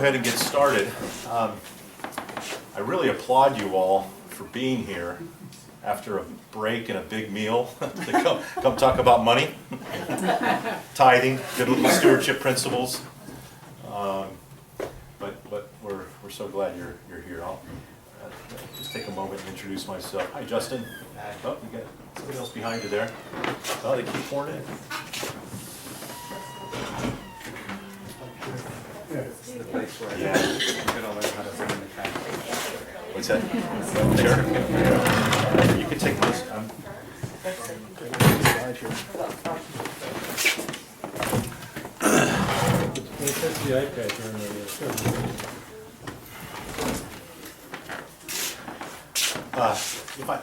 ahead and get started. I really applaud you all for being here after a break and a big meal to come talk about money, tithing, biblical stewardship principles. But we're so glad you're here. I'll just take a moment and introduce myself. Hi, Justin. Oh, you got somebody else behind you there. Oh, they keep pouring in. It's the place where Yeah. you're going to learn how to bring in the cash. What's that? Sure. You can take this. That's the iPad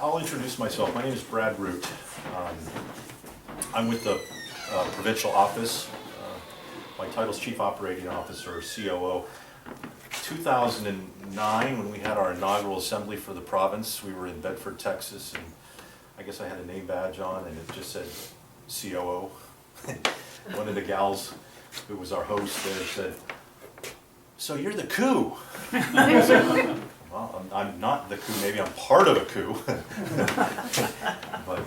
I'll introduce myself. My name is Brad Root. I'm with the provincial office. My title is Chief Operating Officer, or COO. 2009, when we had our inaugural assembly for the province, we were in Bedford, Texas, and I guess I had a name badge on, and it just said COO. One of the gals who was our host there said, "So you're the coup?" I said, "Well, I'm not the coup. Maybe I'm part of a coup." But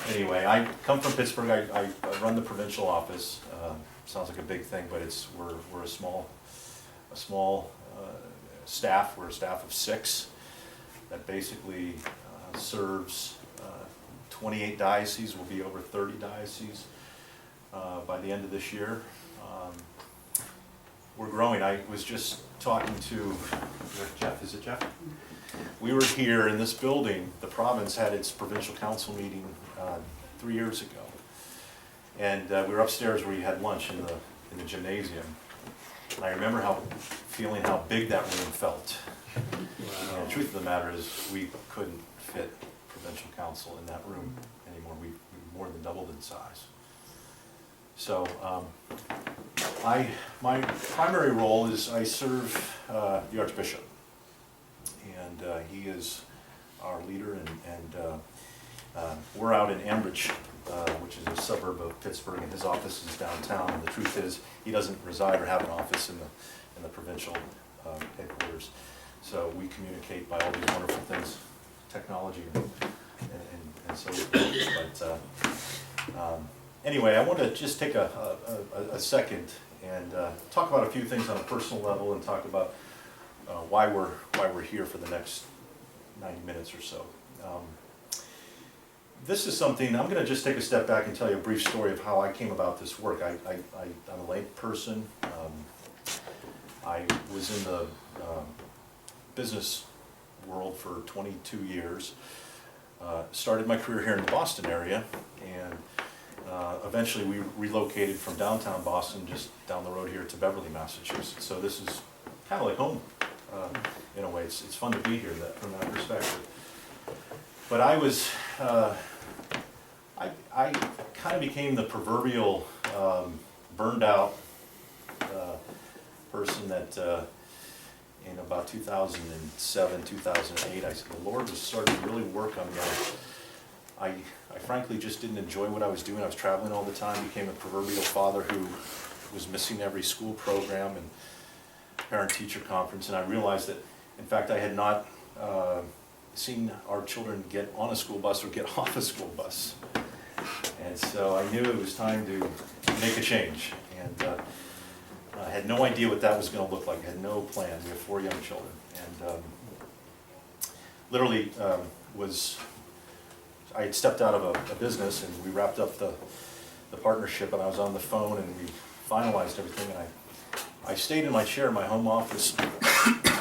anyway, I come from Pittsburgh. I run the provincial office. Sounds like a big thing, but we're a small staff. We're a staff of 6 that basically serves 28 dioceses. We'll be over 30 dioceses by the end of this year. We're growing. I was just talking to Jeff. Is it Jeff? We were here in this building. The province had its provincial council meeting 3 years ago, and we were upstairs where you had lunch in the gymnasium. And I remember feeling how big that room felt. And the truth of the matter is, we couldn't fit provincial council in that room anymore. We more than doubled in size. So my primary role is I serve the Archbishop, and he is our leader, and we're out in Ambridge, which is a suburb of Pittsburgh, and his office is downtown. And the truth is, he doesn't reside or have an office in the provincial headquarters. So we communicate by all these wonderful things, technology, and so forth. But anyway, I want to just take a second and talk about a few things on a personal level, and talk about why we're here for the next 90 minutes or so. This is something, I'm going to just take a step back and tell you a brief story of how I came about this work. I'm a lay person. I was in the business world for 22 years. Started my career here in the Boston area, and eventually we relocated from downtown Boston just down the road here to Beverly, Massachusetts. So this is kind of like home in a way. It's fun to be here from that perspective. But I was, I kind of became the proverbial burned out person that in about 2007, 2008, I said, the Lord was starting to really work on me. I frankly just didn't enjoy what I was doing. I was traveling all the time, became a proverbial father who was missing every school program and parent-teacher conference, and I realized that, in fact, I had not seen our children get on a school bus or get off a school bus. And so I knew it was time to make a change, and I had no idea what that was going to look like. I had no plan. We have 4 young children, and literally I had stepped out of a business, and we wrapped up the partnership, and I was on the phone, and we finalized everything, and I stayed in my chair in my home office,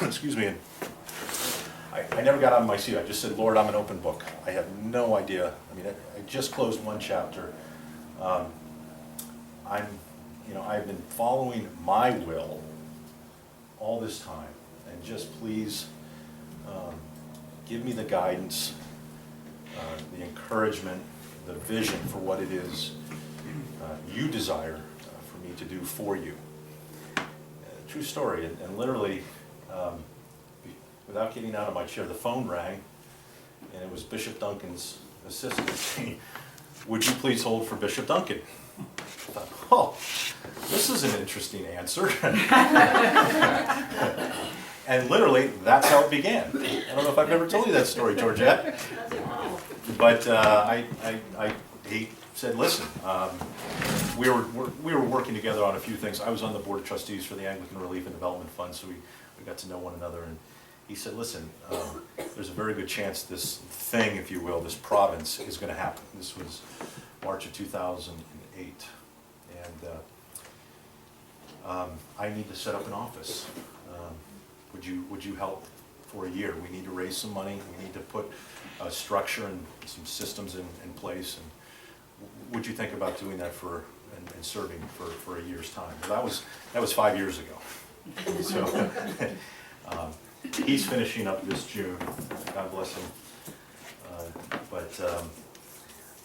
excuse me, and I never got out of my seat. I just said, "Lord, I'm an open book. I have no idea." I mean, I just closed one chapter. I've been following my will all this time, and just please give me the guidance, the encouragement, the vision for what it is you desire for me to do for you. True story, and literally, without getting out of my chair, the phone rang, and it was Bishop Duncan's assistant saying, "Would you please hold for Bishop Duncan?" thought, oh, this is an interesting answer. And literally, that's how it began. I don't know if I've ever told you that story, Georgette. But he said, listen, we were working together on a few things. I was on the board of trustees for the Anglican Relief and Development Fund, so we got to know one another. And he said, listen, there's a very good chance this thing, if you will, this province is going to happen. This was March of 2008. And I need to set up an office. Would you help for a year? We need to raise some money. We need to put a structure and some systems in place. And would you think about doing that and serving for a year's time? Well, that was 5 years ago. So he's finishing up this June. God bless him.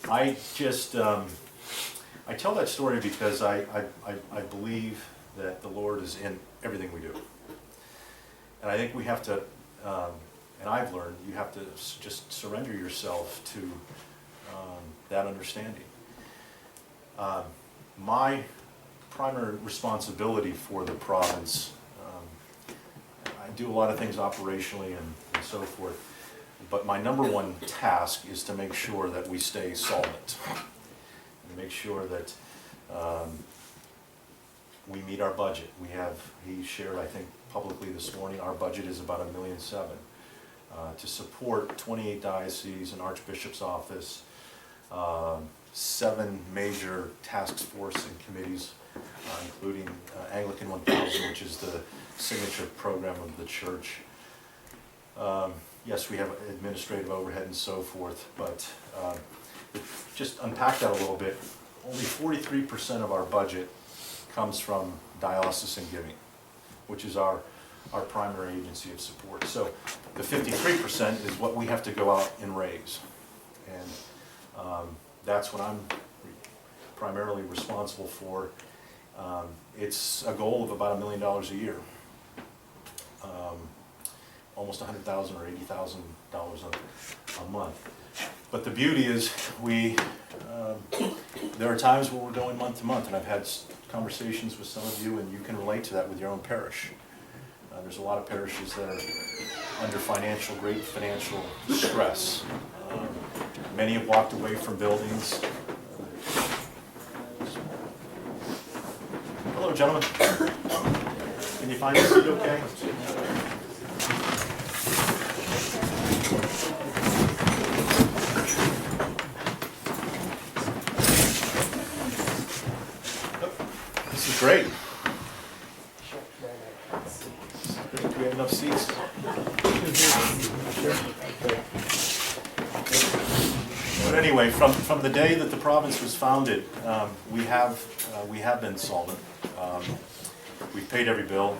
I just I tell that story because I believe that the Lord is in everything we do. And I think we have to, and I've learned, you have to just surrender yourself to that understanding. My primary responsibility for the province, I do a lot of things operationally and so forth, but my number one task is to make sure that we stay solvent. And make sure that we meet our budget. He shared, I think, publicly this morning, our budget is about $1.7 million to support 28 dioceses, an archbishop's office, 7 major task force and committees, including Anglican 1000, which is the signature program of the church. Yes, we have administrative overhead and so forth, but just unpack that a little bit. Only 43% of our budget comes from diocesan giving, which is our primary agency of support. So the 53% is what we have to go out and raise. And that's what I'm primarily responsible for. It's a goal of about $1 million a year. Almost $100,000 or $80,000 a month. But the beauty is there are times where we're going month to month, and I've had conversations with some of you, and you can relate to that with your own parish. There's a lot of parishes that are under great financial stress. Many have walked away from buildings. Hello, gentlemen. Can you find a seat okay? This is great. Do we have enough seats? But anyway, from the day that the province was founded, we have been solvent. We've paid every bill.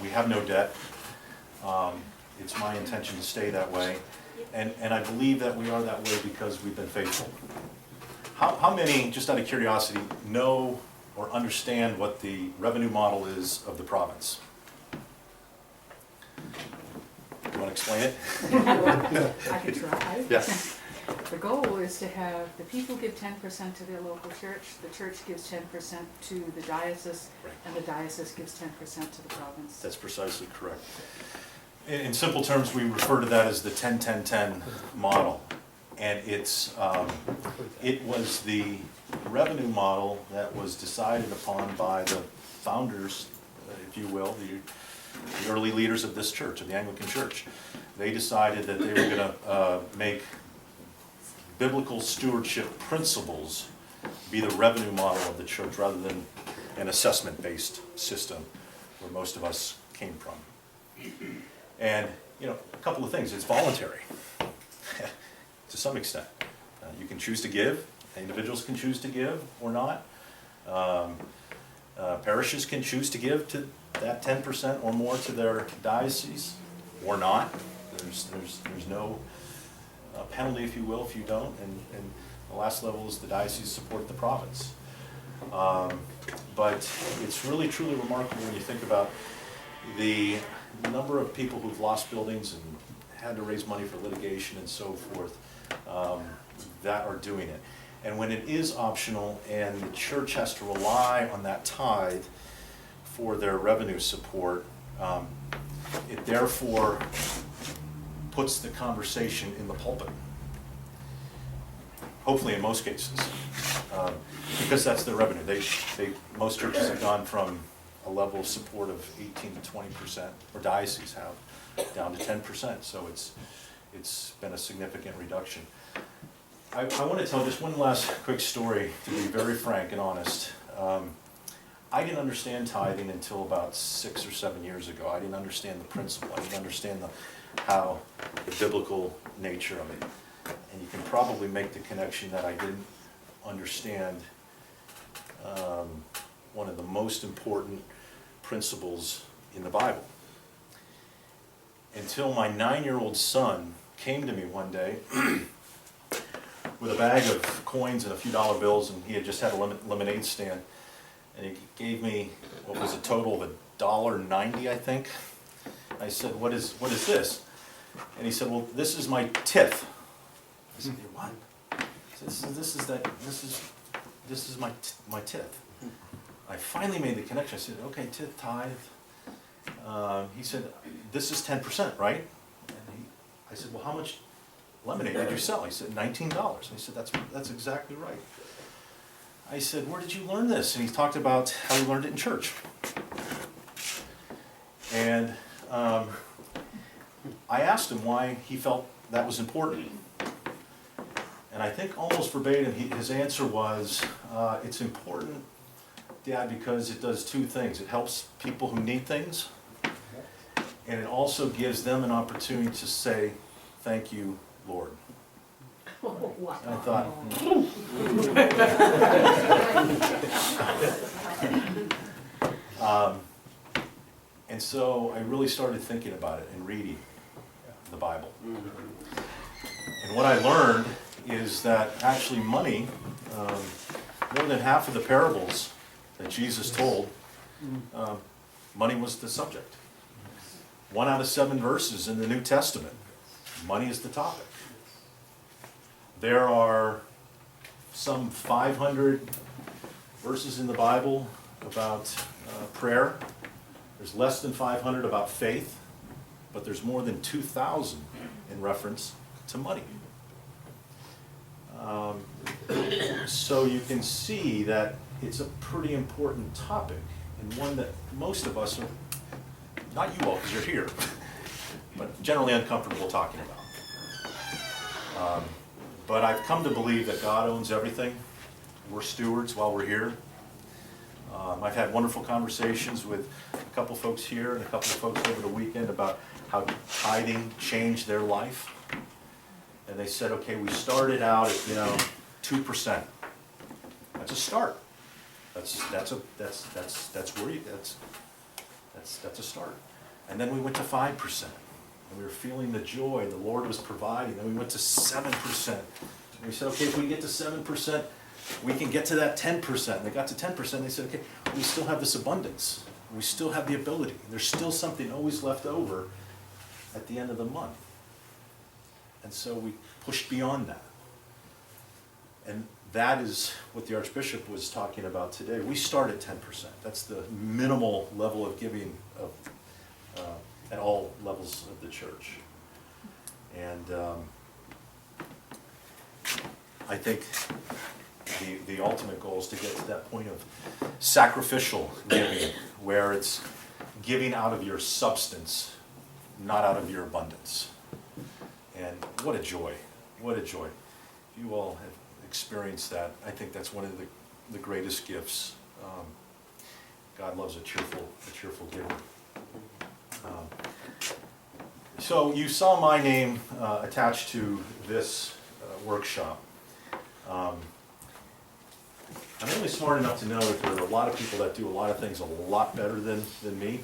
We have no debt. It's my intention to stay that way, and I believe that we are that way because we've been faithful. How many, just out of curiosity, know or understand what the revenue model is of the province? Do you want to explain it? I can try. Yes. The goal is to have the people give 10% to their local church, the church gives 10% to the diocese, and the diocese gives 10% to the province. That's precisely correct. In simple terms, we refer to that as the 10-10-10 model. And it was the revenue model that was decided upon by the founders, if you will, the early leaders of this church, of the Anglican Church. They decided that they were going to make biblical stewardship principles be the revenue model of the church rather than an assessment-based system where most of us came from. And, a couple of things. It's voluntary to some extent. You can choose to give. Individuals can choose to give or not. Parishes can choose to give to that 10% or more to their diocese or not. There's no penalty, if you will, if you don't. And the last level is the diocese support the province. But it's really, truly remarkable when you think about the number of people who've lost buildings and had to raise money for litigation and so forth that are doing it. And when it is optional and the church has to rely on that tithe for their revenue support, it therefore puts the conversation in the pulpit. Hopefully in most cases, because that's their revenue. Most churches have gone from a level of support of 18 to 20%, or dioceses have, down to 10%. So it's been a significant reduction. I want to tell just one last quick story, to be very frank and honest. I didn't understand tithing until about 6 or 7 years ago. I didn't understand the principle. I didn't understand the biblical nature of it. And you can probably make the connection that I didn't understand one of the most important principles in the Bible. Until my 9-year-old son came to me one day with a bag of coins and a few dollar bills, and he had just had a lemonade stand, and he gave me what was a total of $1.90, I think. I said, what is this? And he said, well, this is my tithe. I said, "Your what?" He said, this is my tithe. I finally made the connection. I said, okay, tithe. He said, this is 10%, right? And I said, well, how much lemonade did you sell? He said, $19. I said, that's exactly right. I said, where did you learn this? And he talked about how he learned it in church. And I asked him why he felt that was important. And I think almost verbatim, his answer was, it's important, Dad, because it does two things. It helps people who need things, and it also gives them an opportunity to say, thank you, Lord. Wow. And I thought, and so I really started thinking about it and reading the Bible. And what I learned is that actually money, more than half of the parables that Jesus told, money was the subject. 1 out of 7 verses in the New Testament, money is the topic. There are some 500 verses in the Bible about prayer. There's less than 500 about faith, but there's more than 2,000 in reference to money. So you can see that it's a pretty important topic, and one that most of us are, not you all because you're here, but generally uncomfortable talking about. But I've come to believe that God owns everything. We're stewards while we're here. I've had wonderful conversations with a couple folks here and a couple of folks over the weekend about how tithing changed their life. And they said, okay, we started out at 2%. That's a start. That's a start. And then we went to 5%. And we were feeling the joy the Lord was providing. Then we went to 7%. And we said, okay, if we get to 7%, we can get to that 10%. And they got to 10%, and they said, okay, we still have this abundance. We still have the ability. There's still something always left over at the end of the month. And so we pushed beyond that. And that is what the Archbishop was talking about today. We start at 10%. That's the minimal level of giving at all levels of the church. And I think the ultimate goal is to get to that point of sacrificial giving, where it's giving out of your substance, not out of your abundance. And what a joy, what a joy. If you all have experienced that, I think that's one of the greatest gifts. God loves a cheerful giver. So you saw my name attached to this workshop. I'm only smart enough to know that there are a lot of people that do a lot of things a lot better than me.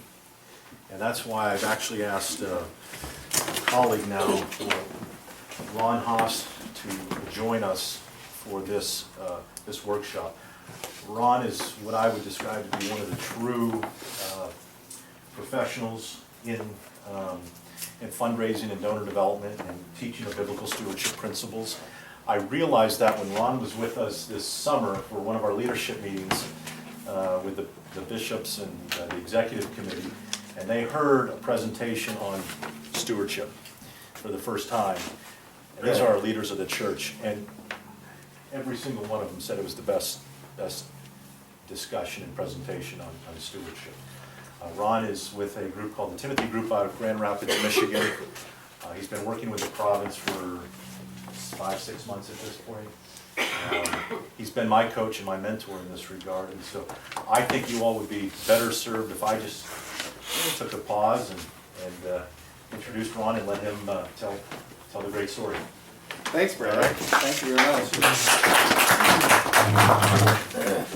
And that's why I've actually asked a colleague now, Ron Haas, to join us for this workshop. Ron is what I would describe to be one of the true professionals in fundraising and donor development and teaching of biblical stewardship principles. I realized that when Ron was with us this summer for one of our leadership meetings with the bishops and the executive committee, and they heard a presentation on stewardship for the first time. And these are our leaders of the church, and every single one of them said it was the best discussion and presentation on stewardship. Ron is with a group called the Timothy Group out of Grand Rapids, Michigan. He's been working with the province for 5-6 months at this point. He's been my coach and my mentor in this regard, and so I think you all would be better served if I just took a pause and introduced Ron and let him tell the great story. Thanks, Brad. All right. Thank you very much.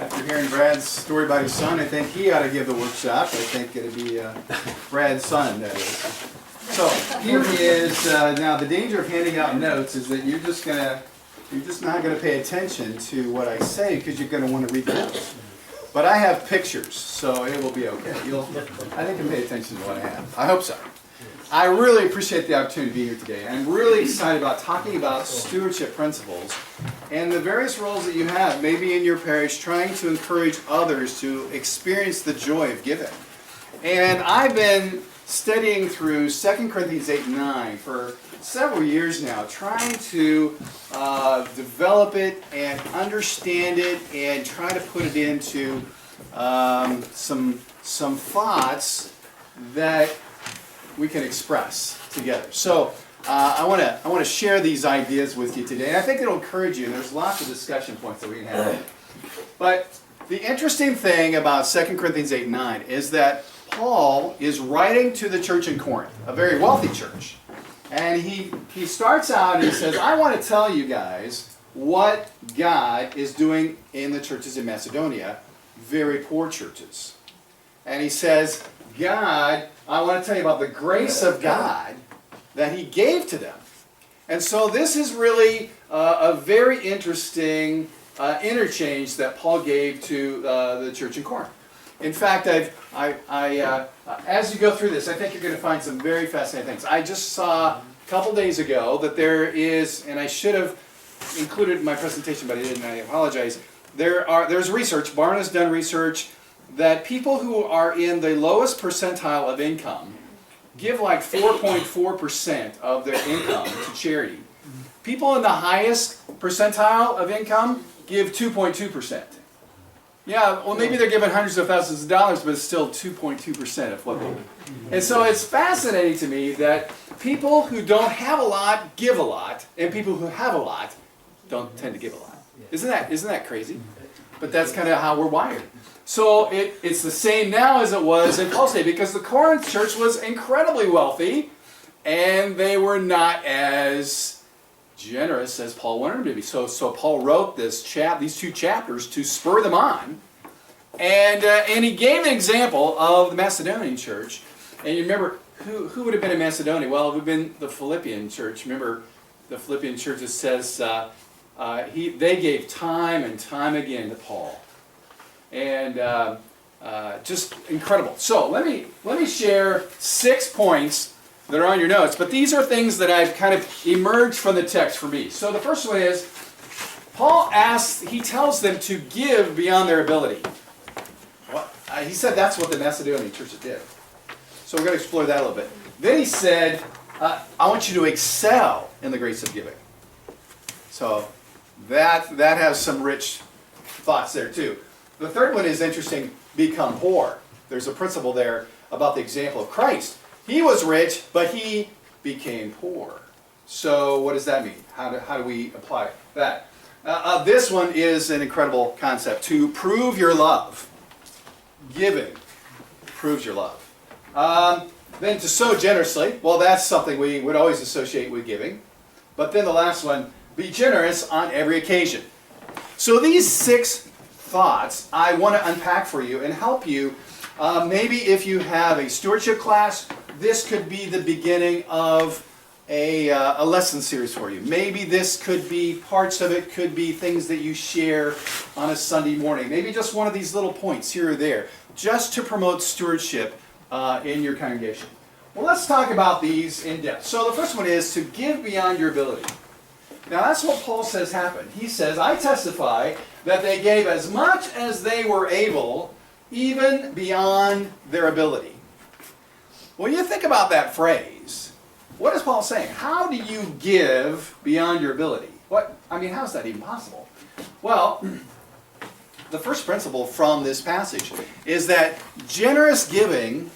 After hearing Brad's story about his son, I think he ought to give the workshop. I think it'd be Brad's son, that is. So here is now the danger of handing out notes is that you're just not gonna pay attention to what I say because you're gonna want to read the notes. But I have pictures, so it will be okay. I think you'll pay attention to what I have. I hope so. I really appreciate the opportunity to be here today. I'm really excited about talking about stewardship principles and the various roles that you have, maybe in your parish, trying to encourage others to experience the joy of giving. And I've been studying through 2 Corinthians 8 and 9 for several years now, trying to develop it and understand it and try to put it into some thoughts that we can express together. So I want to share these ideas with you today, and I think it'll encourage you. There's lots of discussion points that we can have. But the interesting thing about 2 Corinthians 8 and 9 is that Paul is writing to the church in Corinth, a very wealthy church. And he starts out and he says, I want to tell you guys what God is doing in the churches in Macedonia, very poor churches. And he says, I want to tell you about the grace of God that he gave to them. And so this is really a very interesting interchange that Paul gave to the church in Corinth. In fact, as you go through this, I think you're going to find some very fascinating things. I just saw a couple days ago that there is, and I should have included it in my presentation, but I didn't, I apologize. There's research, Barna has done research, that people who are in the lowest percentile of income give like 4.4% of their income to charity. People in the highest percentile of income give 2.2%. Yeah, well maybe they're giving hundreds of thousands of dollars, but it's still 2.2% of what they give. And so it's fascinating to me that people who don't have a lot give a lot, and people who have a lot don't tend to give a lot. Isn't that crazy? But that's kind of how we're wired. So it's the same now as it was in Paul's day, because the Corinth church was incredibly wealthy, and they were not as generous as Paul wanted them to be. So Paul wrote these two chapters to spur them on, and he gave an example of the Macedonian church. And you remember who would have been in Macedonia? Well, it would have been the Philippian church. Remember, the Philippian church, it says they gave time and time again to Paul. And just incredible. So let me share 6 points that are on your notes, but these are things that I've kind of emerged from the text for me. So the first one is, Paul he tells them to give beyond their ability. He said that's what the Macedonian church did. So we're going to explore that a little bit. Then he said, I want you to excel in the grace of giving. So that has some rich thoughts there too. The third one is interesting, become poor. There's a principle there about the example of Christ. He was rich, but he became poor. So what does that mean? How do we apply that? This one is an incredible concept. To prove your love. Giving proves your love. Then to sow generously. Well, that's something we would always associate with giving. But then the last one, be generous on every occasion. So these 6 thoughts I want to unpack for you and help you. Maybe if you have a stewardship class, this could be the beginning of a lesson series for you. Maybe this could be, parts of it could be things that you share on a Sunday morning. Maybe just one of these little points here or there, just to promote stewardship in your congregation. Well, let's talk about these in depth. So the first one is to give beyond your ability. Now that's what Paul says happened. He says, I testify that they gave as much as they were able, even beyond their ability. When you think about that phrase, what is Paul saying? How do you give beyond your ability? How is that even possible? Well, the first principle from this passage is that generous giving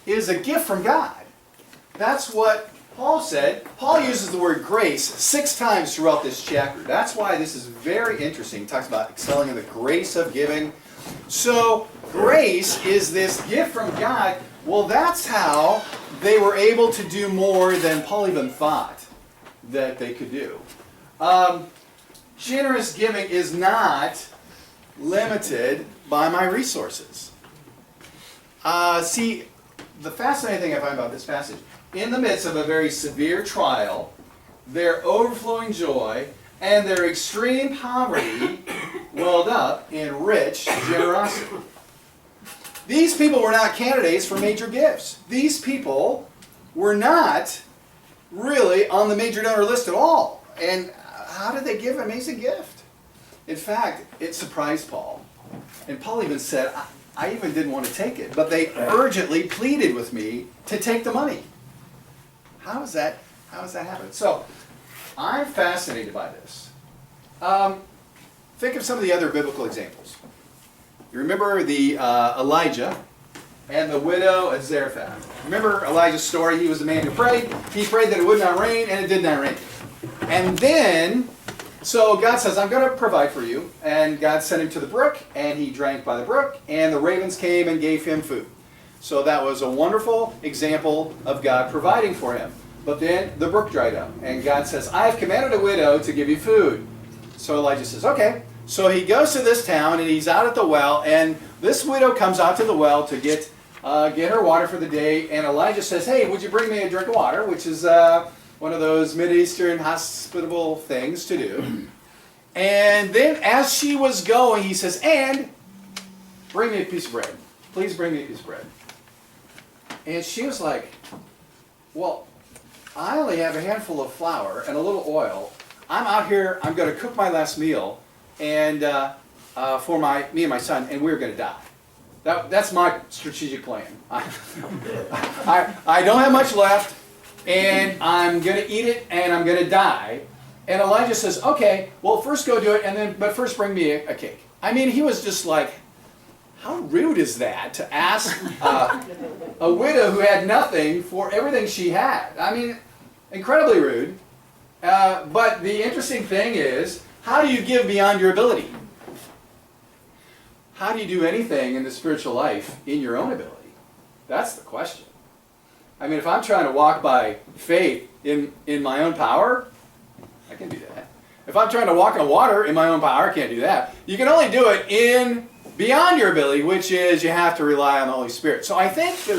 is a gift from God. That's what Paul said. Paul uses the word grace 6 times throughout this chapter. That's why this is very interesting. He talks about excelling in the grace of giving. So, grace is this gift from God. Well, that's how they were able to do more than Paul even thought that they could do. Generous giving is not limited by my resources. See, the fascinating thing I find about this passage, in the midst of a very severe trial, their overflowing joy and their extreme poverty welled up in rich generosity. These people were not candidates for major gifts. These people were not really on the major donor list at all. And how did they give an amazing gift? In fact, it surprised Paul. And Paul even said, I even didn't want to take it, but they urgently pleaded with me to take the money. How does that happen? So, I'm fascinated by this. Think of some of the other biblical examples. You remember the Elijah and the widow at Zarephath. Remember Elijah's story? He was the man who prayed. He prayed that it would not rain, and it did not rain. And then, so God says, I'm going to provide for you. And God sent him to the brook, and he drank by the brook, and the ravens came and gave him food. So that was a wonderful example of God providing for him. But then the brook dried up, and God says, I have commanded a widow to give you food. So Elijah says, okay. So he goes to this town, and he's out at the well, and this widow comes out to the well to get her water for the day, and Elijah says, hey, would you bring me a drink of water, which is one of those Mideastern hospitable things to do. And then as she was going, he says, and bring me a piece of bread. Please bring me a piece of bread. And she was like, well, I only have a handful of flour and a little oil. I'm out here, I'm going to cook my last meal and for me and my son, and we're going to die. That's my strategic plan. I don't have much left, and I'm going to eat it, and I'm going to die. And Elijah says, okay, well, first go do it, but first bring me a cake. I mean, he was just like, how rude is that to ask a widow who had nothing for everything she had? I mean, incredibly rude. But the interesting thing is, how do you give beyond your ability? How do you do anything in the spiritual life in your own ability? That's the question. I mean, if I'm trying to walk by faith in my own power, I can do that. If I'm trying to walk on water in my own power, I can't do that. You can only do it in beyond your ability, which is you have to rely on the Holy Spirit. So I think the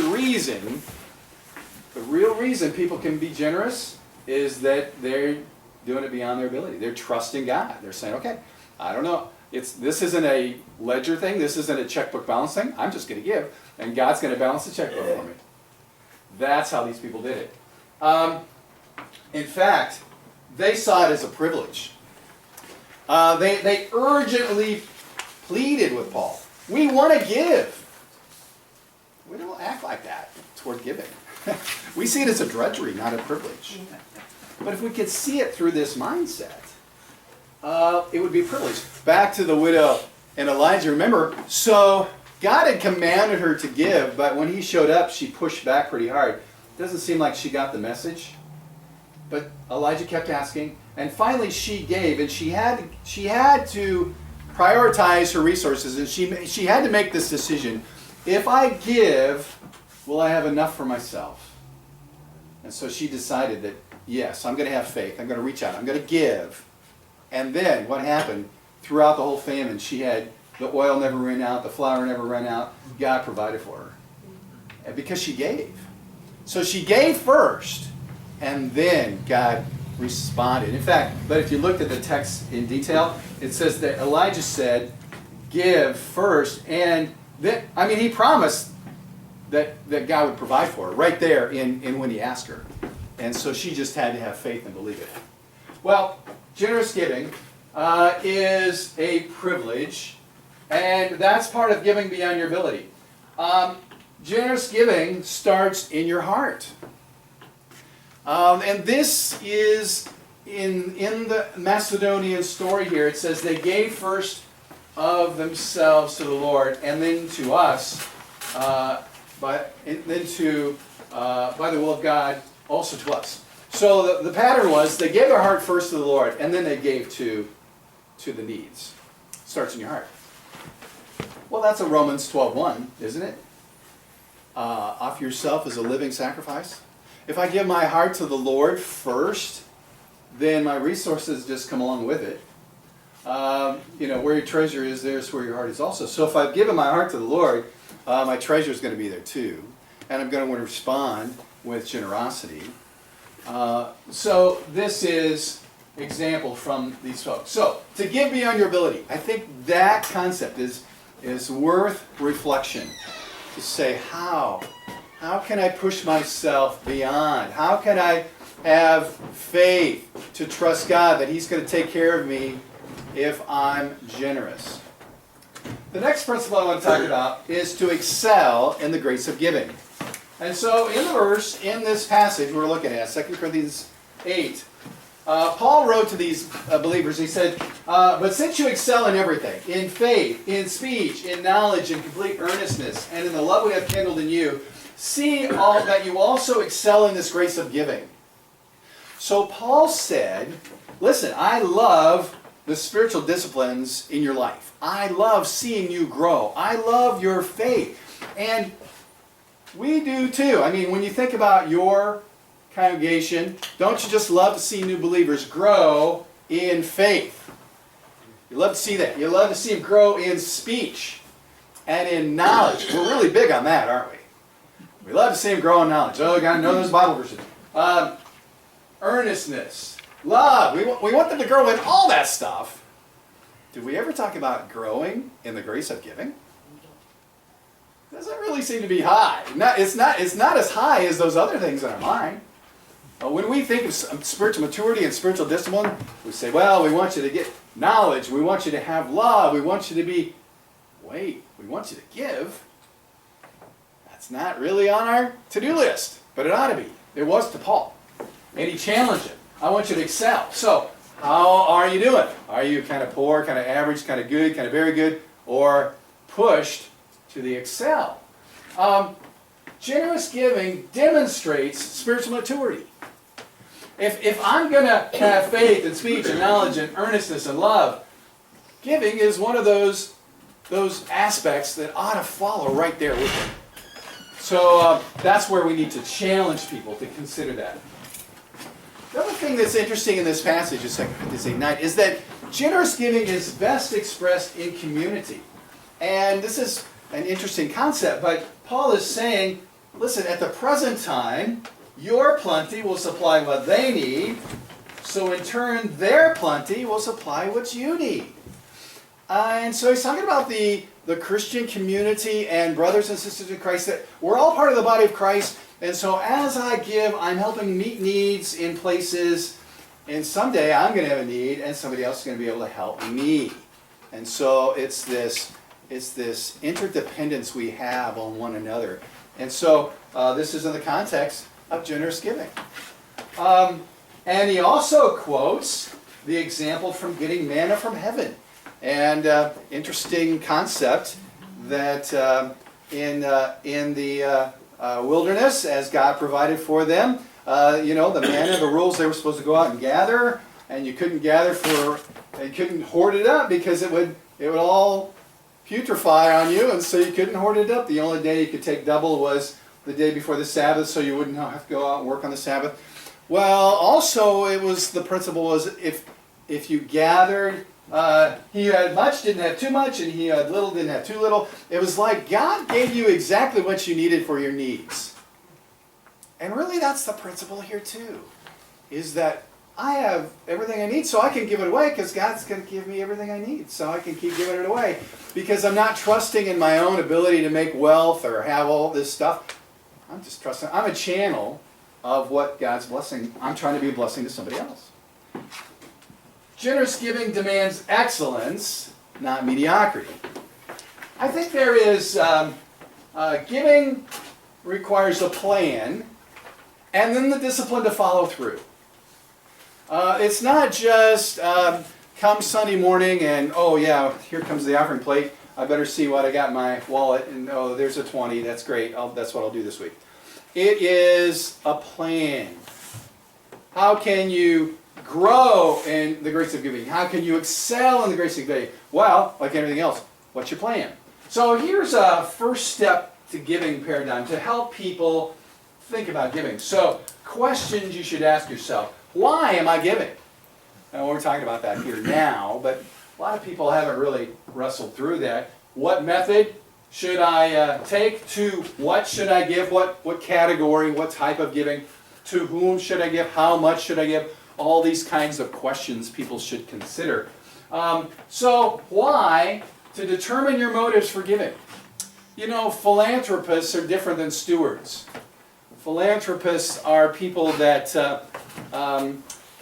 real reason people can be generous is that they're doing it beyond their ability. They're trusting God. They're saying, okay, I don't know. This isn't a ledger thing. This isn't a checkbook balance thing. I'm just going to give, and God's going to balance the checkbook for me. That's how these people did it. In fact, they saw it as a privilege. They urgently pleaded with Paul. We want to give. We don't act like that toward giving. We see it as a drudgery, not a privilege. But if we could see it through this mindset, it would be a privilege. Back to the widow and Elijah. Remember, so God had commanded her to give, but when he showed up, she pushed back pretty hard. It doesn't seem like she got the message. But Elijah kept asking, and finally she gave, and she had to prioritize her resources, and she had to make this decision. If I give, will I have enough for myself? And so she decided that, yes, I'm going to have faith. I'm going to reach out. I'm going to give. And then what happened? Throughout the whole famine, she had the oil never ran out, the flour never ran out. God provided for her. And because she gave. So she gave first, and then God responded. In fact, but if you looked at the text in detail, it says that Elijah said, give first, and then, I mean, he promised that God would provide for her right there in when he asked her. And so she just had to have faith and believe it. Well, generous giving is a privilege, and that's part of giving beyond your ability. Generous giving starts in your heart. And this is in the Macedonian story here. It says they gave first of themselves to the Lord, and then to us, by the will of God, also to us. So the pattern was they gave their heart first to the Lord, and then they gave to the needs. It starts in your heart. Well, that's a Romans 12:1, isn't it? Offer yourself as a living sacrifice. If I give my heart to the Lord first, then my resources just come along with it. Where your treasure is, there's where your heart is also. So if I've given my heart to the Lord, my treasure is going to be there too. And I'm going to respond with generosity. So this is example from these folks. So to give beyond your ability, I think that concept is worth reflection. To say, how can I push myself beyond? How can I have faith to trust God that He's going to take care of me if I'm generous? The next principle I want to talk about is to excel in the grace of giving. And so in the verse, in this passage we're looking at, 2 Corinthians 8, Paul wrote to these believers, he said, but since you excel in everything, in faith, in speech, in knowledge, in complete earnestness, and in the love we have kindled in you, see all that you also excel in this grace of giving. So Paul said, listen, I love the spiritual disciplines in your life. I love seeing you grow. I love your faith. And we do too. I mean, when you think about your congregation, don't you just love to see new believers grow in faith? You love to see that. You love to see them grow in speech and in knowledge. We're really big on that, aren't we? We love to see them grow in knowledge. Oh, you got to know those Bible verses. Earnestness, love. We want them to grow in all that stuff. Did we ever talk about growing in the grace of giving? Doesn't really seem to be high. It's not as high as those other things in our mind. When we think of spiritual maturity and spiritual discipline, we say, well, we want you to get knowledge, we want you to have love, we want you to be, we want you to give. That's not really on our to-do list, but it ought to be. It was to Paul. And he challenged him. I want you to excel. So, how are you doing? Are you kind of poor, kind of average, kind of good, kind of very good, or pushed to the excel? Generous giving demonstrates spiritual maturity. If I'm going to have faith and speech and knowledge and earnestness and love, giving is one of those aspects that ought to follow right there with it. So that's where we need to challenge people to consider that. The other thing that's interesting in this passage of 2 Corinthians 8:9 is that generous giving is best expressed in community. And this is an interesting concept, but Paul is saying, listen, at the present time, your plenty will supply what they need, so in turn, their plenty will supply what you need. And so he's talking about the Christian community and brothers and sisters in Christ, that we're all part of the body of Christ, and so as I give, I'm helping meet needs in places, and someday I'm going to have a need, and somebody else is going to be able to help me. And so it's this interdependence we have on one another. And so this is in the context of generous giving. And he also quotes the example from getting manna from heaven. And interesting concept that in the wilderness, as God provided for them, the manna, the rules, they were supposed to go out and gather, and you couldn't you couldn't hoard it up because it would all putrefy on you, and so you couldn't hoard it up. The only day you could take double was the day before the Sabbath, so you wouldn't have to go out and work on the Sabbath. Well, also the principle was if you gathered, he who had much didn't have too much, and he who had little didn't have too little. It was like God gave you exactly what you needed for your needs. And really that's the principle here too, is that I have everything I need, so I can give it away because God's going to give me everything I need, so I can keep giving it away because I'm not trusting in my own ability to make wealth or have all this stuff. I'm just trusting. I'm a channel of what God's blessing. I'm trying to be a blessing to somebody else. generous giving demands excellence, not mediocrity. I think there is, giving requires a plan and then the discipline to follow through. It's not just come Sunday morning and, oh yeah, here comes the offering plate. I better see what I got in my wallet, and oh, there's a 20, that's great, that's what I'll do this week. It is a plan. How can you grow in the grace of giving? How can you excel in the grace of giving? Well, like anything else, what's your plan? So here's a first step to giving paradigm to help people think about giving. So questions you should ask yourself. Why am I giving? And we're talking about that here now, but a lot of people haven't really wrestled through that. What method should I take? To what should I give? What category? What type of giving? To whom should I give? How much should I give? All these kinds of questions people should consider. So why? To determine your motives for giving. You know, philanthropists are different than stewards. Philanthropists are people that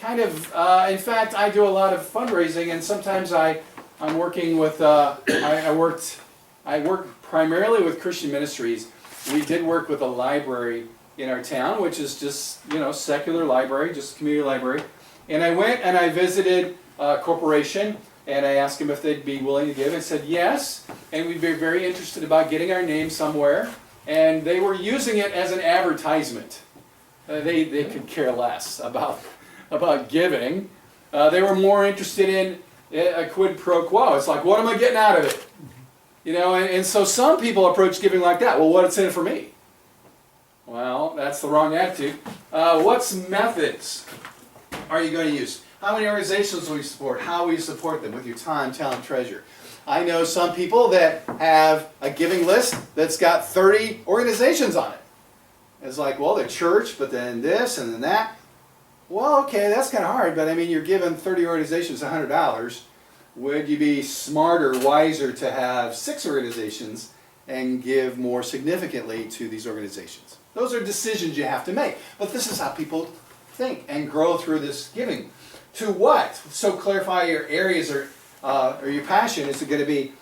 in fact, I do a lot of fundraising, and sometimes I'm working with, I work primarily with Christian ministries. We did work with a library in our town, which is just, secular library, just a community library. And I went and I visited a corporation, and I asked them if they'd be willing to give, and said yes, and we'd be very interested about getting our name somewhere. And they were using it as an advertisement. They could care less about giving. They were more interested in a quid pro quo. It's like, what am I getting out of it? And so some people approach giving like that. Well, what's in it for me? Well, that's the wrong attitude. What's methods are you going to use? How many organizations will you support? How will you support them? With your time, talent, treasure. I know some people that have a giving list that's got 30 organizations on it. It's like, well, the church, but then this and then that. Well, okay, that's kind of hard, but I mean, you're giving 30 organizations $100. Would you be smarter, wiser to have 6 organizations and give more significantly to these organizations? Those are decisions you have to make. But this is how people think and grow through this giving. To what? So clarify your areas or your passion. Is it going to be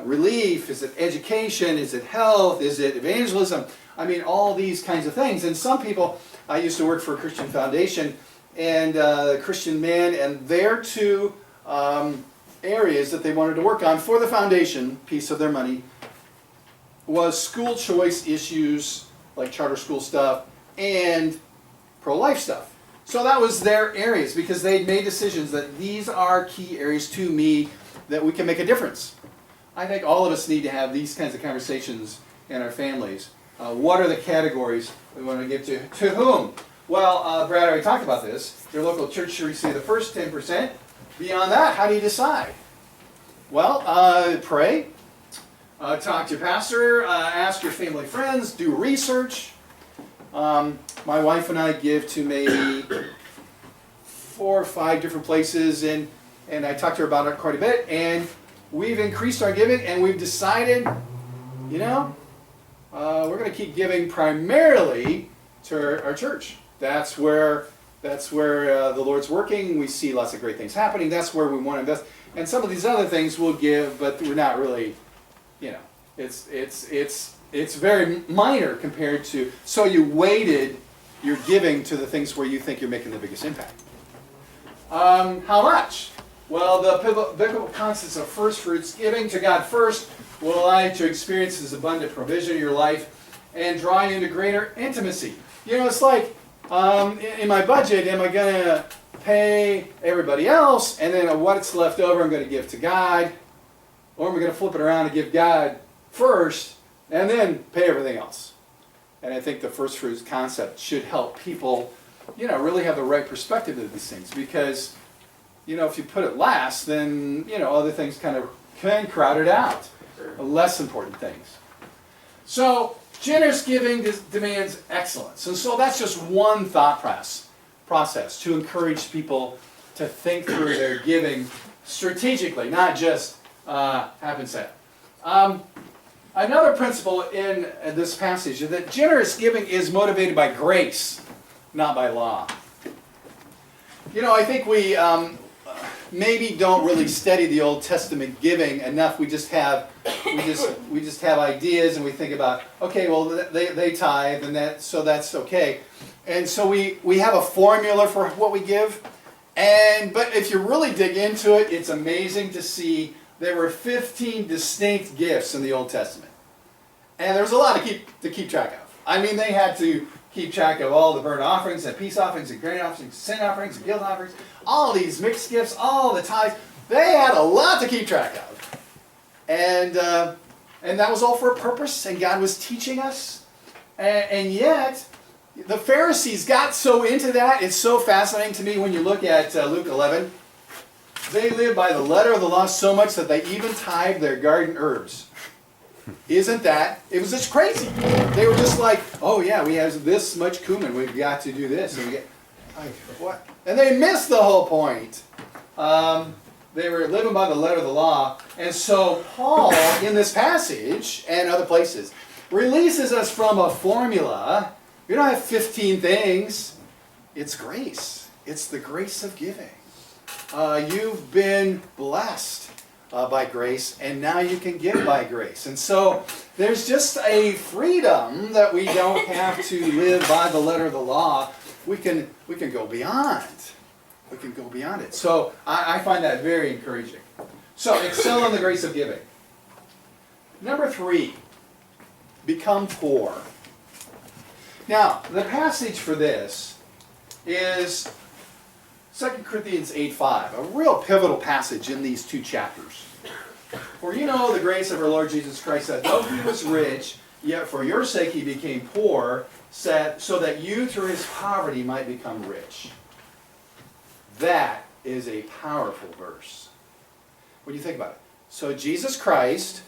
relief? Is it education? Is it health? Is it evangelism? I mean, all these kinds of things. And some people, I used to work for a Christian foundation, and Christian men, and their 2 areas that they wanted to work on for the foundation piece of their money was school choice issues, like charter school stuff, and pro-life stuff. So that was their areas, because they'd made decisions that these are key areas to me that we can make a difference. I think all of us need to have these kinds of conversations in our families. What are the categories we want to give to? To whom? Well, Brad already talked about this. Your local church should receive the first 10%. Beyond that, how do you decide? Well, pray. Talk to your pastor. Ask your family friends. Do research. My wife and I give to maybe 4 or 5 different places, and I talked to her about it quite a bit, and we've increased our giving, and we've decided, we're going to keep giving primarily to our church. That's where the Lord's working. We see lots of great things happening. That's where we want to invest. And some of these other things we'll give, but we're not really, it's very minor compared to, so you weighted your giving to the things where you think you're making the biggest impact. How much? Well, the biblical concepts of first fruits, giving to God first, will allow you to experience His abundant provision in your life and draw you into greater intimacy. It's like, in my budget, am I going to pay everybody else, and then what's left over I'm going to give to God, or am I going to flip it around and give God first, and then pay everything else? And I think the first fruits concept should help people, really have the right perspective of these things, because, if you put it last, then, other things kind of can crowd it out, less important things. So, generous giving demands excellence. And so that's just one thought process to encourage people to think through their giving strategically, not just happen set. Another principle in this passage is that generous giving is motivated by grace, not by law. I think maybe don't really study the Old Testament giving enough. We just have ideas, and we think about, okay, well they tithe, and that's okay. And so we have a formula for what we give. But if you really dig into it, it's amazing to see there were 15 distinct gifts in the Old Testament. And there was a lot to keep track of. I mean, they had to keep track of all the burnt offerings and peace offerings and grain offerings, sin offerings and guilt offerings, all these mixed gifts, all the tithes. They had a lot to keep track of. And that was all for a purpose, and God was teaching us. And yet, the Pharisees got so into that. It's so fascinating to me when you look at Luke 11. They lived by the letter of the law so much that they even tithed their garden herbs. Isn't that? It was just crazy. They were just like, oh yeah, we have this much cumin. We've got to do this. And what? And they missed the whole point. They were living by the letter of the law. And so Paul, in this passage and other places, releases us from a formula. You don't have 15 things. It's grace. It's the grace of giving. You've been blessed by grace, and now you can give by grace. And so there's just a freedom that we don't have to live by the letter of the law. We can go beyond. We can go beyond it. So I find that very encouraging. So excel in the grace of giving. Number 3, become poor. Now, the passage for this is 2 Corinthians 8:5, a real pivotal passage in these 2 chapters. For you know the grace of our Lord Jesus Christ, that though he was rich, yet for your sake he became poor, so that you through his poverty might become rich. That is a powerful verse. When you think about it. So Jesus Christ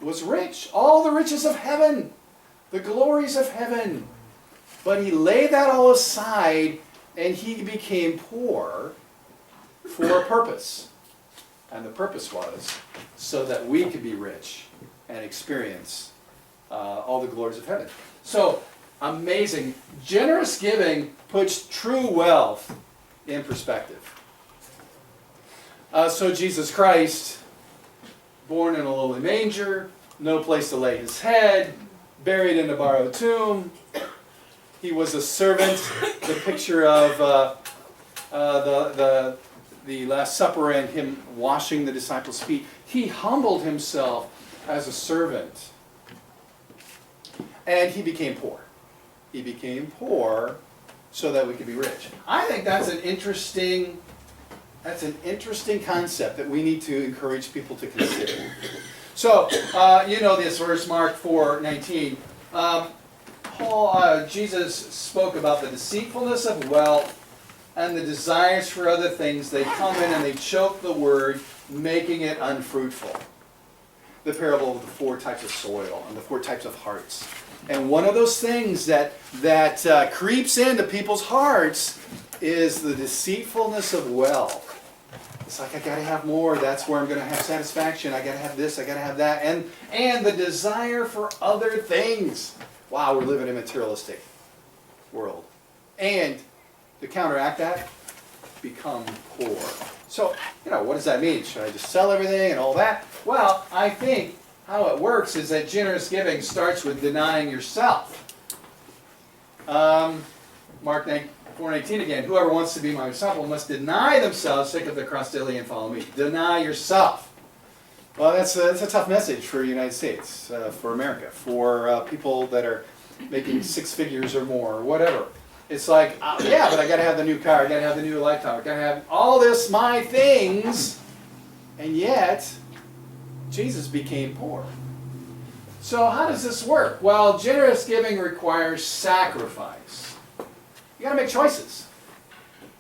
was rich, all the riches of heaven, the glories of heaven. But he laid that all aside, and he became poor for a purpose. And the purpose was so that we could be rich and experience all the glories of heaven. So, amazing. Generous giving puts true wealth in perspective. So Jesus Christ, born in a lowly manger, no place to lay his head, buried in a borrowed tomb. He was a servant, the picture of the Last Supper and him washing the disciples' feet. He humbled himself as a servant. And he became poor. He became poor so that we could be rich. I think that's an interesting concept that we need to encourage people to consider. So, you know this verse, Mark 4:19. Jesus spoke about the deceitfulness of wealth and the desires for other things. They come in and they choke the word, making it unfruitful. The parable of the 4 types of soil and the 4 types of hearts. And one of those things that creeps into people's hearts is the deceitfulness of wealth. It's like, I got to have more. That's where I'm going to have satisfaction. I got to have this. I got to have that. And the desire for other things. Wow, we're living in a materialistic world. And to counteract that, become poor. So, what does that mean? Should I just sell everything and all that? Well, I think how it works is that generous giving starts with denying yourself. Mark 4:18 again. Whoever wants to be my disciple must deny themselves, take up their cross daily, and follow me. Deny yourself. Well, that's a tough message for the United States, for America, for people that are making 6 figures or more, or whatever. It's like, yeah, but I got to have the new car, I got to have the new lifetime, I got to have all this, my things, and yet Jesus became poor. So how does this work? Well, generous giving requires sacrifice. You got to make choices.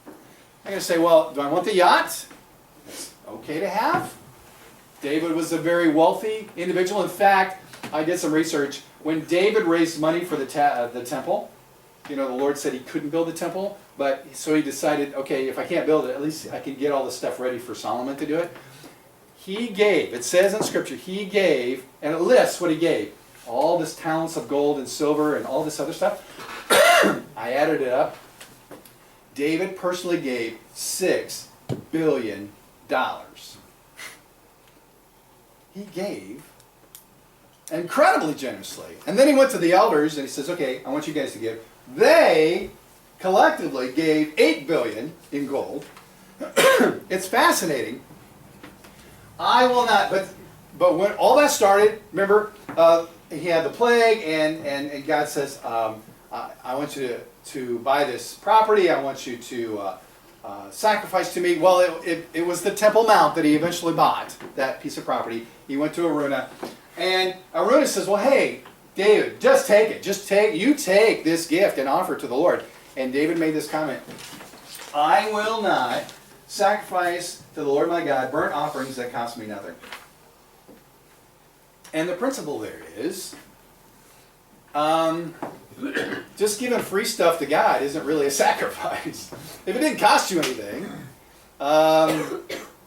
I'm going to say, well, do I want the yacht? It's okay to have. David was a very wealthy individual. In fact, I did some research. When David raised money for the temple, the Lord said he couldn't build the temple, but so he decided, okay, if I can't build it, at least I can get all the stuff ready for Solomon to do it. He gave, it says in Scripture, he gave, and it lists what he gave. All this talents of gold and silver and all this other stuff. I added it up. David personally gave $6 billion He gave incredibly generously. And then he went to the elders and he says, okay, I want you guys to give. They collectively gave $8 billion in gold. It's fascinating. I will not, but when all that started, remember, he had the plague, and God says, I want you to buy this property. I want you to sacrifice to me. Well, it was the Temple Mount that he eventually bought, that piece of property. He went to Aruna, and Aruna says, well, hey, David, just take it. You take this gift and offer it to the Lord. And David made this comment, I will not sacrifice to the Lord my God burnt offerings that cost me nothing. And the principle there is, just giving free stuff to God isn't really a sacrifice. If it didn't cost you anything,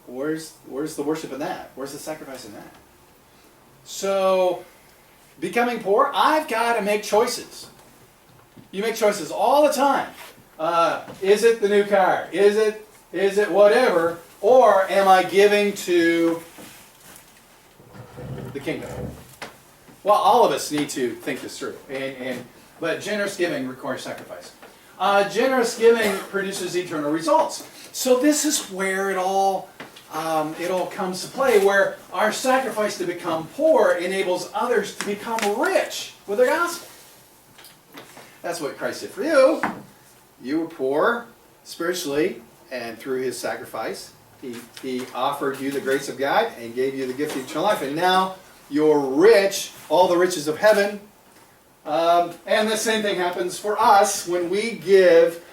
where's the worship in that? Where's the sacrifice in that? So, becoming poor, I've got to make choices. You make choices all the time. Is it the new car? Is it whatever? Or am I giving to the kingdom? Well, all of us need to think this through. But generous giving requires sacrifice. Generous giving produces eternal results. So this is where it all comes to play, where our sacrifice to become poor enables others to become rich with the gospel. That's what Christ did for you. You were poor spiritually, and through his sacrifice, he offered you the grace of God and gave you the gift of eternal life. And now you're rich, all the riches of heaven. And the same thing happens for us when we give.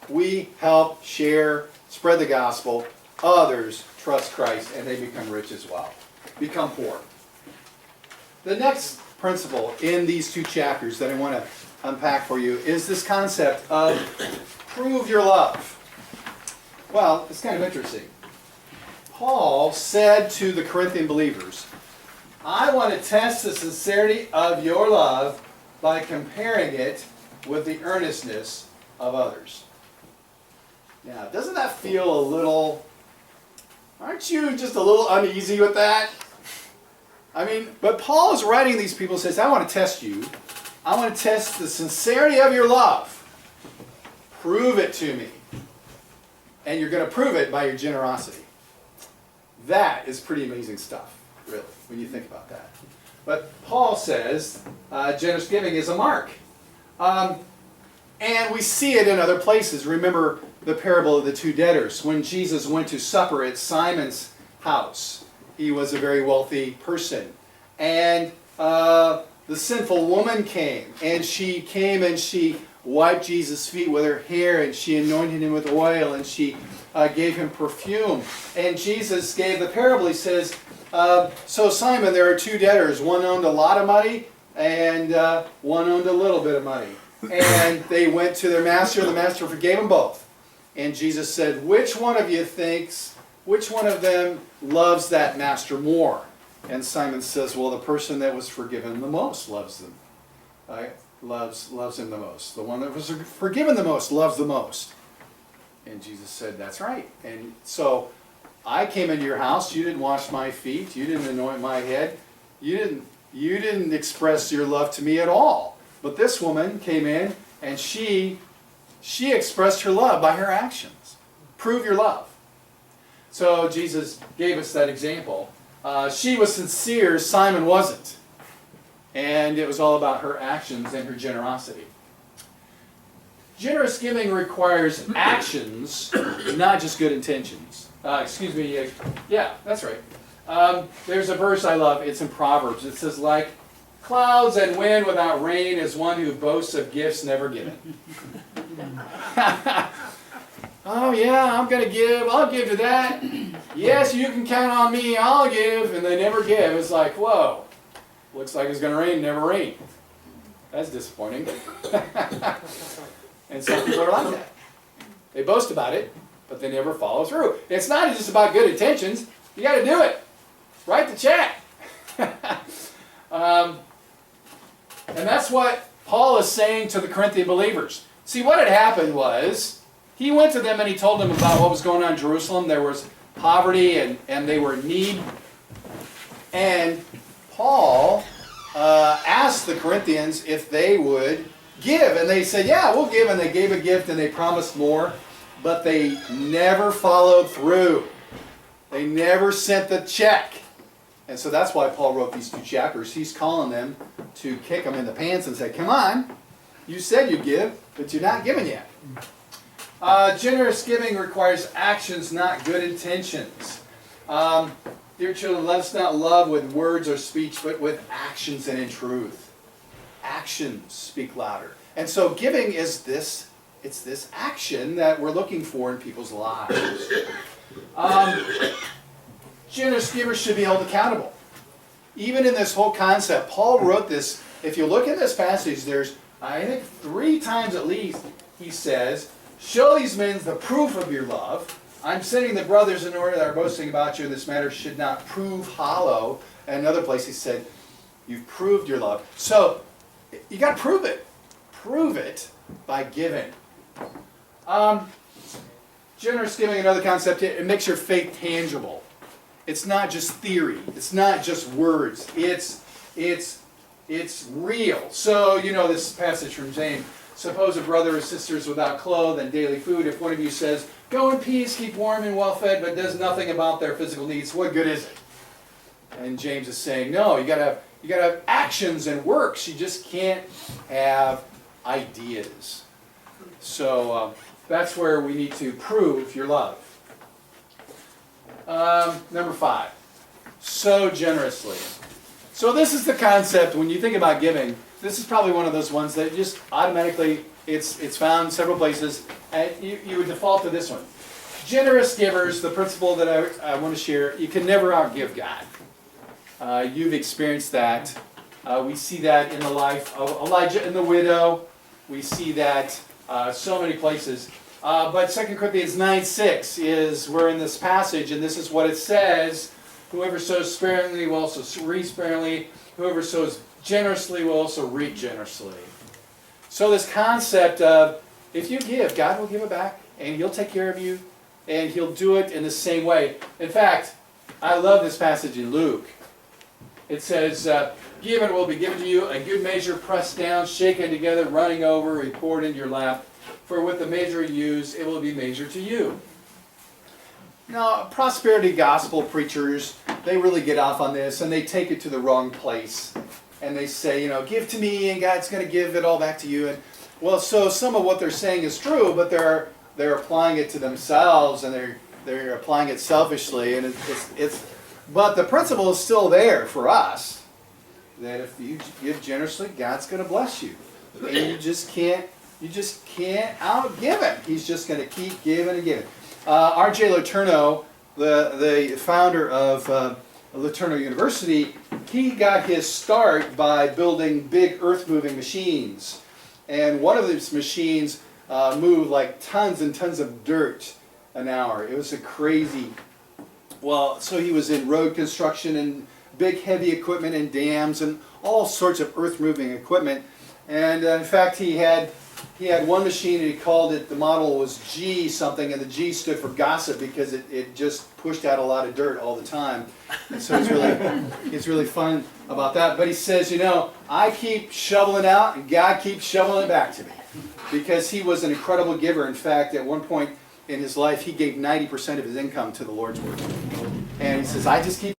We help share, spread the gospel. Others trust Christ, and they become rich as well. Become poor. The next principle in these two chapters that I want to unpack for you is this concept of prove your love. Well, it's kind of interesting. Paul said to the Corinthian believers, I want to test the sincerity of your love by comparing it with the earnestness of others. Now, doesn't that feel a little, aren't you just a little uneasy with that? I mean, but Paul is writing these people, says, I want to test you. I want to test the sincerity of your love. Prove it to me. And you're going to prove it by your generosity. That is pretty amazing stuff, really, when you think about that. But Paul says generous giving is a mark. And we see it in other places. Remember the parable of the two debtors. When Jesus went to supper at Simon's house, he was a very wealthy person. And the sinful woman came. And she came and she wiped Jesus' feet with her hair. And she anointed him with oil. And she gave him perfume. And Jesus gave the parable. He says, so Simon, there are two debtors. One owned a lot of money. And one owned a little bit of money. And they went to their master. The master forgave them both. And Jesus said, which one of them loves that master more? And Simon says, well, the person that was forgiven the most loves them. Right? Loves him the most. The one that was forgiven the most loves the most. And Jesus said, that's right. And so I came into your house. You didn't wash my feet. You didn't anoint my head. You didn't express your love to me at all. But this woman came in and she expressed her love by her actions. Prove your love. So Jesus gave us that example. She was sincere, Simon wasn't. And it was all about her actions and her generosity. Generous giving requires actions, not just good intentions. Yeah, that's right. There's a verse I love. It's in Proverbs. It says, like clouds and wind without rain is one who boasts of gifts never given. Oh yeah, I'm going to give. I'll give to that. Yes, you can count on me. I'll give. And they never give. It's like, whoa. Looks like it's going to rain, never rain. That's disappointing. And some people are like that. They boast about it, but they never follow through. It's not just about good intentions. You got to do it. Write the check. And that's what Paul is saying to the Corinthian believers. See, what had happened was he went to them and he told them about what was going on in Jerusalem. There was poverty and they were in need. And Paul asked the Corinthians if they would give. And they said, yeah, we'll give. And they gave a gift and they promised more. But they never followed through. They never sent the check. And so that's why Paul wrote these 2 chapters. He's calling them to kick them in the pants and say, come on, you said you'd give, but you're not giving yet. Generous giving requires actions, not good intentions. Dear children, let us not love with words or speech, but with actions and in truth. Actions speak louder. And so giving is this, it's this action that we're looking for in people's lives. Generous givers should be held accountable. Even in this whole concept, Paul wrote this. If you look at this passage, there's, I think, 3 times at least, he says, show these men the proof of your love. I'm sending the brothers in order that are boasting about you in this matter should not prove hollow. And another place he said, you've proved your love. So, you got to prove it. Prove it by giving. Generous giving, another concept, it makes your faith tangible. It's not just theory. It's not just words. It's real. So, you know this passage from James. Suppose a brother or sister is without clothes and daily food. If one of you says, go in peace, keep warm and well fed, but does nothing about their physical needs, what good is it? And James is saying, no, you gotta have actions and works. You just can't have ideas. So that's where we need to prove your love. Number 5, sow generously. So this is the concept, when you think about giving, this is probably one of those ones that just automatically, it's found several places, and you would default to this one. Generous givers, the principle that I want to share, you can never outgive God. You've experienced that. We see that in the life of Elijah and the widow. We see that so many places. But 2 Corinthians 9:6 is, we're in this passage, and this is what it says. Whoever sows sparingly will also reap sparingly. Whoever sows generously will also reap generously. So this concept of, if you give, God will give it back, and He'll take care of you, and He'll do it in the same way. In fact, I love this passage in Luke. It says, give and it will be given to you, a good measure pressed down, shaken together, running over, be poured into your lap. For with the measure you use, it will be measured to you. Now, prosperity gospel preachers, they really get off on this, and they take it to the wrong place. And they say, you know, give to me, and God's going to give it all back to you. And well, so some of what they're saying is true, but they're applying it to themselves, and they're applying it selfishly. And but the principle is still there for us, that if you give generously, God's going to bless you. And you just can't outgive Him. He's just going to keep giving and giving. R.J. Letourneau, the founder of Letourneau University, he got his start by building big earth-moving machines. And one of these machines moved like tons and tons of dirt an hour. It was a crazy... Well, so he was in road construction and big heavy equipment and dams and all sorts of earth-moving equipment. And in fact, he had one machine, and he called it, the model was G something, and the G stood for gossip because it just pushed out a lot of dirt all the time. And so it's really fun about that. But he says, you know, I keep shoveling out, and God keeps shoveling it back to me. Because he was an incredible giver. In fact, at one point in his life, he gave 90% of his income to the Lord's work. And he says, I just keep